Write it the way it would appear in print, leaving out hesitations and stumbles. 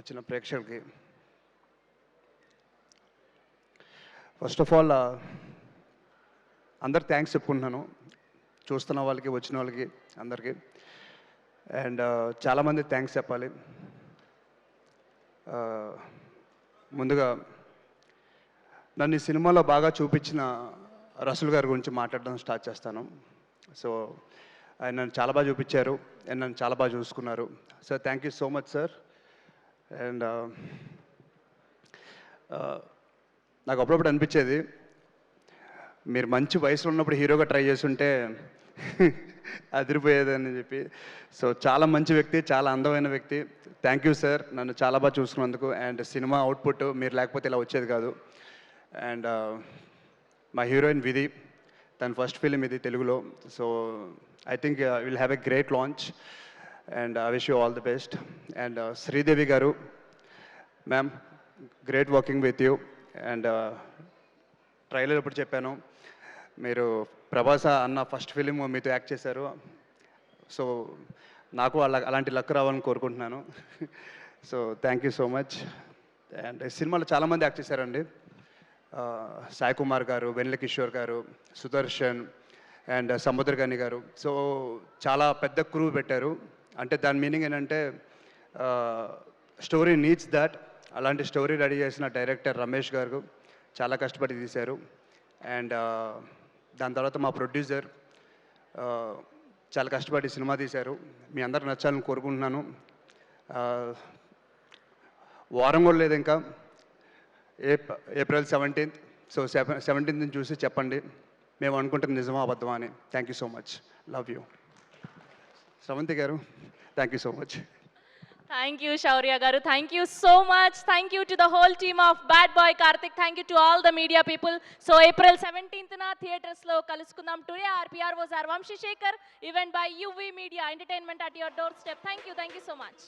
వచ్చిన ప్రేక్షకులకి first of all అందరు థ్యాంక్స్ చెప్పుకుంటున్నాను, చూస్తున్న వాళ్ళకి, వచ్చిన వాళ్ళకి, అందరికీ. అండ్ చాలామంది థ్యాంక్స్ చెప్పాలి. ముందుగా నన్ను ఈ సినిమాలో బాగా చూపించిన రసూల్ గారి గురించి మాట్లాడడం స్టార్ట్ చేస్తాను. సో ఆయన నన్ను చాలా బాగా చూపించారు అండ్ నన్ను చాలా బాగా చూసుకున్నారు. So thank you so much sir. And నాకు అప్పుడప్పుడు అనిపించేది, మీరు మంచి వయసులో ఉన్నప్పుడు హీరోగా ట్రై చేస్తుంటే అదిరిపోయేదని చెప్పి. సో చాలా మంచి వ్యక్తి, చాలా అందమైన వ్యక్తి. థ్యాంక్ యూ సార్, నన్ను చాలా బాగా చూసుకున్నందుకు. అండ్ సినిమా అవుట్పుట్ మీరు లేకపోతే ఇలా వచ్చేది కాదు. అండ్ మా హీరోయిన్ విధి, తన ఫస్ట్ ఫిలిం ఇది తెలుగులో. So I think will have a great launch and I wish you all the best. And Sridevi garu, ma'am, great working with you. And trailer ఇప్పుడు చెప్పాను, మీరు ప్రభాస్ అన్న ఫస్ట్ ఫిలిం మీతో యాక్ట్ చేశారు. సో నాకు అలాంటి లక్ రావాలని కోరుకుంటున్నాను. So thank you so much. And సినిమాలో చాలామంది యాక్ట్ చేశారండి. సాయి కుమార్ గారు, వెన్నెల కిషోర్ గారు, సుదర్శన్ అండ్ సముద్రగని గారు. సో చాలా పెద్ద క్రూ పెట్టారు. అంటే దాని మీనింగ్ ఏంటంటే స్టోరీ నీడ్స్ దట్. అలాంటి స్టోరీ రెడీ చేసిన డైరెక్టర్ రమేష్ గారు చాలా కష్టపడి తీశారు. అండ్ దాని తర్వాత మా ప్రొడ్యూసర్ చాలా కష్టపడి సినిమా తీశారు. మీ అందరికి నచ్చాలని కోరుకుంటున్నాను. వారం కూడా లేదు ఇంకా, ఏప్రిల్ 17th. సో 17th చూసి చెప్పండి మేము అనుకుంటుంది నిజమా అబద్ధమా అని. Thank you so much, love you. Sravanthi garu, thank you so much. Thank you, Shaurya Garu. Thank you so much. Thank you to the whole team of Bad Boy Karthik. Thank you to all the media people. So April 17th na theaters lo kalusukundam. Today our PR was Vamshi Shekhar, event by UV Media Entertainment at your doorstep. Thank you so much.